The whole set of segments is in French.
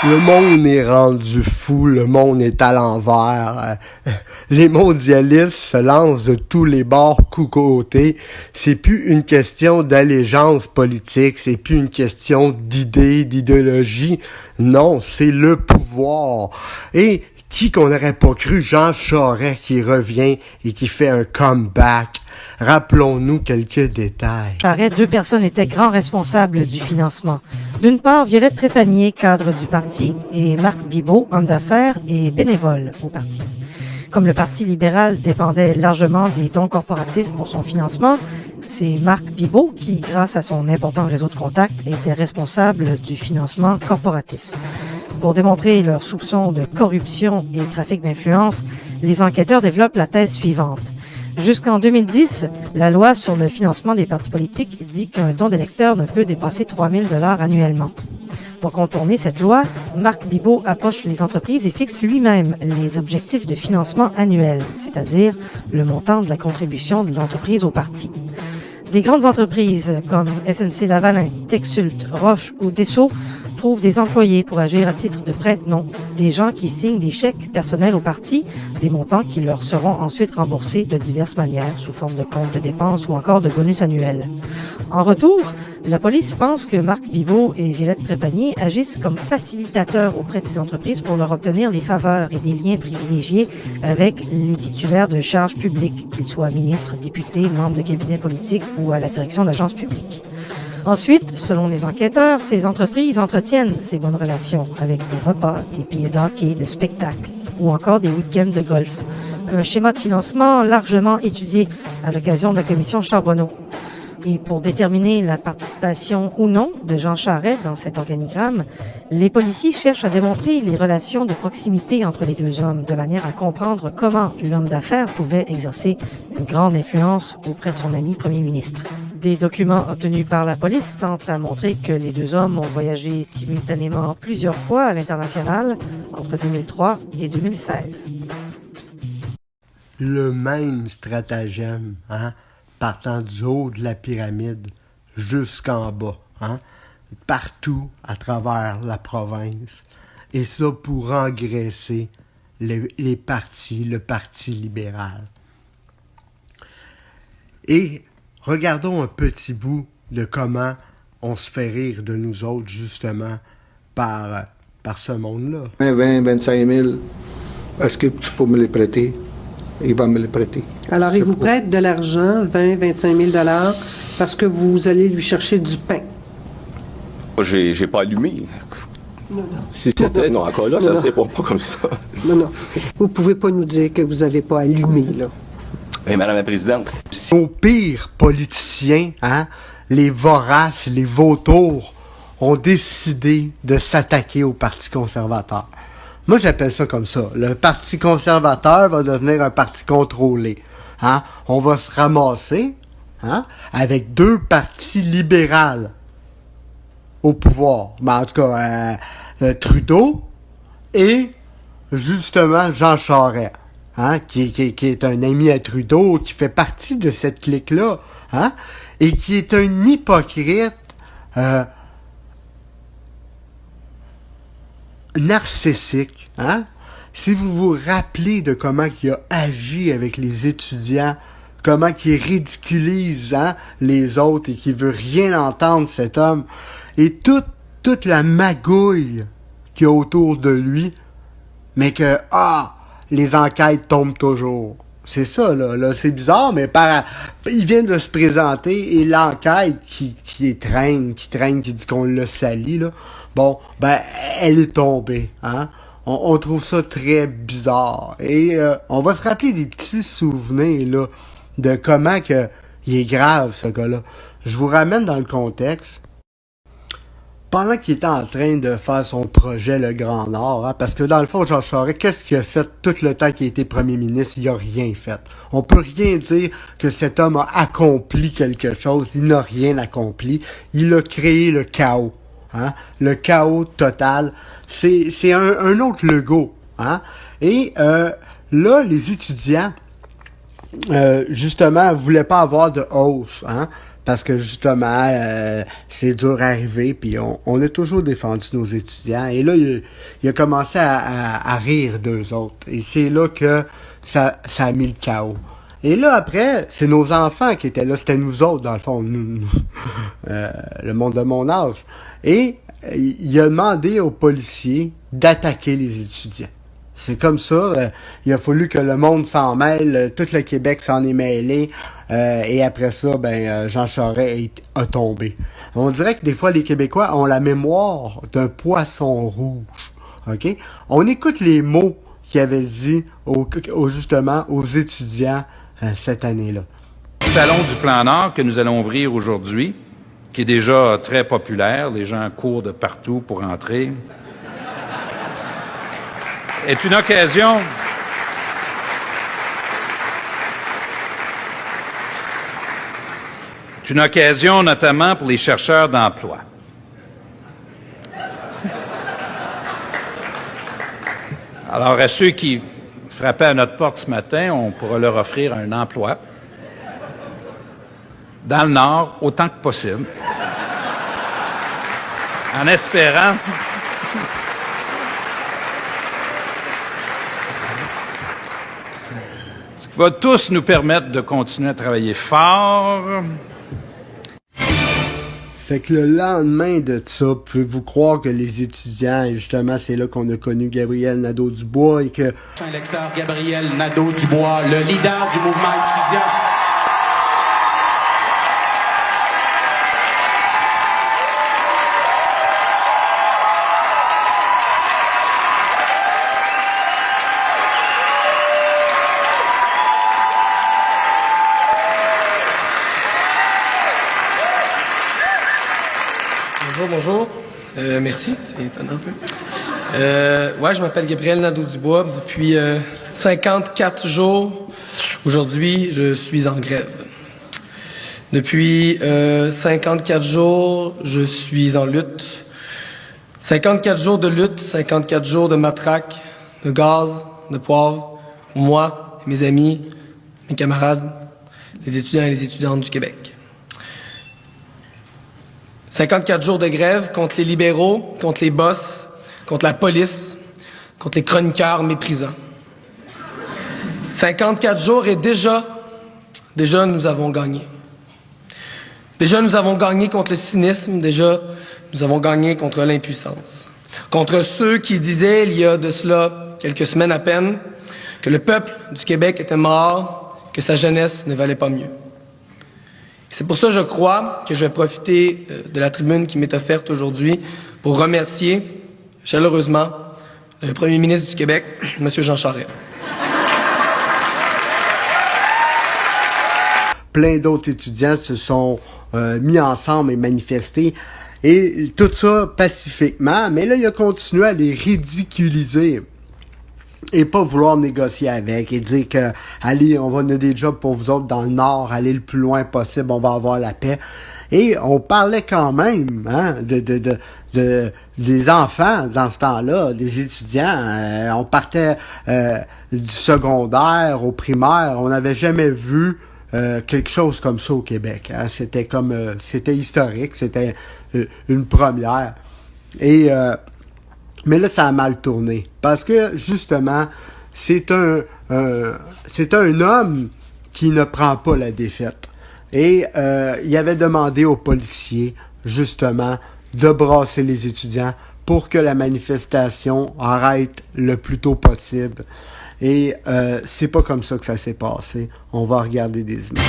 Le monde est rendu fou, le monde est à l'envers. Les mondialistes se lancent de tous les bords côtés. C'est plus une question d'allégeance politique, c'est plus une question d'idée, d'idéologie. Non, c'est le pouvoir. Et qui qu'on n'aurait pas cru, Jean Charest qui revient et qui fait un comeback. Rappelons-nous quelques détails. Charest, deux personnes étaient grands responsables du financement. D'une part, Violette Trépanier, cadre du parti, et Marc Bibeau, homme d'affaires et bénévole au parti. Comme le Parti libéral dépendait largement des dons corporatifs pour son financement, c'est Marc Bibeau qui, grâce à son important réseau de contacts, était responsable du financement corporatif. Pour démontrer leurs soupçons de corruption et trafic d'influence, les enquêteurs développent la thèse suivante. Jusqu'en 2010, la loi sur le financement des partis politiques dit qu'un don d'électeur ne peut dépasser 3 000 $ annuellement. Pour contourner cette loi, Marc Bibeau approche les entreprises et fixe lui-même les objectifs de financement annuels, c'est-à-dire le montant de la contribution de l'entreprise au parti. Des grandes entreprises comme SNC-Lavalin, Texult, Roche ou Dessau trouvent des employés pour agir à titre de prête-nom, des gens qui signent des chèques personnels au parti, des montants qui leur seront ensuite remboursés de diverses manières, sous forme de comptes de dépenses ou encore de bonus annuels. En retour, la police pense que Marc Bibeau et Violette Trépanier agissent comme facilitateurs auprès de ces entreprises pour leur obtenir des faveurs et des liens privilégiés avec les titulaires de charges publiques, qu'ils soient ministres, députés, membres de cabinets politiques ou à la direction d'agences publiques. Ensuite, selon les enquêteurs, ces entreprises entretiennent ces bonnes relations avec des repas, des billets de hockey, de spectacles ou encore des week-ends de golf. Un schéma de financement largement étudié à l'occasion de la commission Charbonneau. Et pour déterminer la participation ou non de Jean Charest dans cet organigramme, les policiers cherchent à démontrer les relations de proximité entre les deux hommes, de manière à comprendre comment l'homme d'affaires pouvait exercer une grande influence auprès de son ami premier ministre. Des documents obtenus par la police tentent à montrer que les deux hommes ont voyagé simultanément plusieurs fois à l'international entre 2003 et 2016. Le même stratagème, partant du haut de la pyramide jusqu'en bas, partout à travers la province. Et ça pour engraisser les partis, le Parti libéral. Et regardons un petit bout de comment on se fait rire de nous autres, justement, par ce monde-là. 20, 25 000, est-ce que tu peux me les prêter? Il va me les prêter. Alors, il vous prête de l'argent, 20, 25 000 $, parce que vous allez lui chercher du pain. J'ai pas allumé. Non. Si c'était... Non, encore là, ça ne se répond pas comme ça. Non. Vous pouvez pas nous dire que vous n'avez pas allumé, là. Mais Madame la Présidente... Nos pires politiciens, les voraces, les vautours, ont décidé de s'attaquer au Parti conservateur. Moi, j'appelle ça comme ça. Le Parti conservateur va devenir un parti contrôlé. On va se ramasser avec deux partis libéraux au pouvoir. Mais en tout cas, Trudeau et justement Jean Charest, qui est un ami à Trudeau, qui fait partie de cette clique-là, et qui est un hypocrite narcissique. Si vous vous rappelez de comment il a agi avec les étudiants, comment il ridiculise les autres et qu'il veut rien entendre, cet homme, et toute la magouille qu'il y a autour de lui, mais que les enquêtes tombent toujours. C'est ça, là c'est bizarre, mais il vient de se présenter et l'enquête qui traîne, qui dit qu'on l'a sali, là, bon, elle est tombée, On trouve ça très bizarre. Et on va se rappeler des petits souvenirs, là, de comment que il est grave, ce gars-là. Je vous ramène dans le contexte. Pendant qu'il était en train de faire son projet Le Grand Nord, parce que dans le fond, Jean Charest, qu'est-ce qu'il a fait tout le temps qu'il a été premier ministre? Il a rien fait. On peut rien dire que cet homme a accompli quelque chose. Il n'a rien accompli. Il a créé le chaos. Le chaos total. C'est un autre Legault. Et là, les étudiants, justement, voulaient pas avoir de hausse. parce que justement, c'est dur à arriver, puis on a toujours défendu nos étudiants. Et là, il a commencé à rire d'eux autres. Et c'est là que ça a mis le chaos. Et là, après, c'est nos enfants qui étaient là. C'était nous autres, dans le fond, le monde de mon âge. Et il a demandé aux policiers d'attaquer les étudiants. C'est comme ça. Il a fallu que le monde s'en mêle. Tout le Québec s'en est mêlé. Et après ça, Jean Charest a tombé. On dirait que des fois, les Québécois ont la mémoire d'un poisson rouge. OK? On écoute les mots qu'il avait dit justement aux étudiants cette année-là. Le Salon du Plan Nord que nous allons ouvrir aujourd'hui, qui est déjà très populaire, les gens courent de partout pour entrer, est une occasion notamment pour les chercheurs d'emploi. Alors, à ceux qui frappaient à notre porte ce matin, on pourra leur offrir un emploi dans le Nord autant que possible, en espérant ce qui va tous nous permettre de continuer à travailler fort. Fait que le lendemain de ça, pouvez-vous croire que les étudiants, et justement, c'est là qu'on a connu Gabriel Nadeau-Dubois et que... Lecteur Gabriel Nadeau-Dubois, le leader du mouvement étudiant. Bonjour. Merci, c'est étonnant un peu. Je m'appelle Gabriel Nadeau-Dubois. Depuis 54 jours, aujourd'hui, je suis en grève. Depuis 54 jours, je suis en lutte. 54 jours de lutte, 54 jours de matraque, de gaz, de poivre, pour moi, mes amis, mes camarades, les étudiants et les étudiantes du Québec. 54 jours de grève contre les libéraux, contre les boss, contre la police, contre les chroniqueurs méprisants. 54 jours et déjà nous avons gagné. Déjà nous avons gagné contre le cynisme, déjà nous avons gagné contre l'impuissance. Contre ceux qui disaient il y a de cela quelques semaines à peine que le peuple du Québec était mort, que sa jeunesse ne valait pas mieux. C'est pour ça, je crois, que je vais profiter de la tribune qui m'est offerte aujourd'hui pour remercier chaleureusement le premier ministre du Québec, M. Jean Charest. Plein d'autres étudiants se sont mis ensemble et manifestés. Et tout ça pacifiquement. Mais là, il a continué à les ridiculiser. Et pas vouloir négocier avec et dire que allez, on va donner des jobs pour vous autres dans le Nord, allez le plus loin possible, on va avoir la paix. Et on parlait quand même des enfants dans ce temps-là, des étudiants. On partait du secondaire au primaire. On n'avait jamais vu quelque chose comme ça au Québec. Hein. C'était historique, c'était une première. Et mais là, ça a mal tourné. Parce que, justement, c'est un homme qui ne prend pas la défaite. Et il avait demandé aux policiers, justement, de brasser les étudiants pour que la manifestation arrête le plus tôt possible. Et c'est pas comme ça que ça s'est passé. On va regarder des images.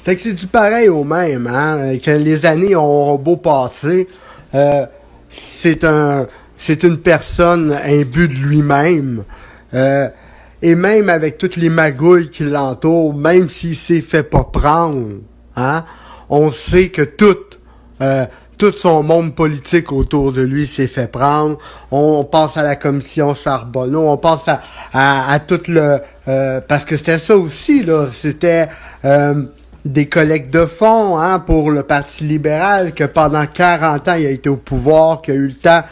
Fait que c'est du pareil au même, hein, que les années ont beau passer, c'est une personne imbue de lui-même, et même avec toutes les magouilles qui l'entourent, même s'il s'est fait pas prendre, hein, on sait que tout son monde politique autour de lui s'est fait prendre. On pense à la commission Charbonneau, on pense à tout le... parce que c'était ça aussi, là, c'était... des collectes de fonds, hein, pour le Parti libéral, que pendant 40 ans, il a été au pouvoir, qu'il a eu le temps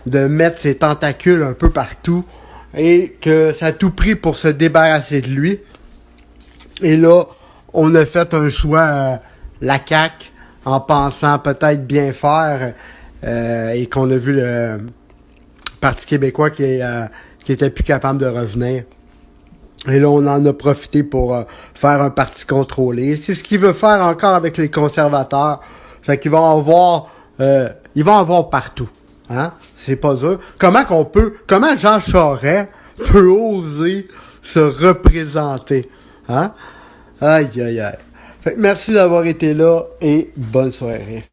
de mettre ses tentacules un peu partout, et que ça a tout pris pour se débarrasser de lui. Et là, on a fait un choix, la CAQ, en pensant peut-être bien faire, et qu'on a vu le Parti québécois qui était plus capable de revenir. Et là, on en a profité pour faire un parti contrôlé. C'est ce qu'il veut faire encore avec les conservateurs. Fait qu'ils vont avoir, ils vont avoir partout. Hein? C'est pas dur. Comment Jean Charest peut oser se représenter? Hein? Aïe, aïe, aïe. Fait que merci d'avoir été là et bonne soirée.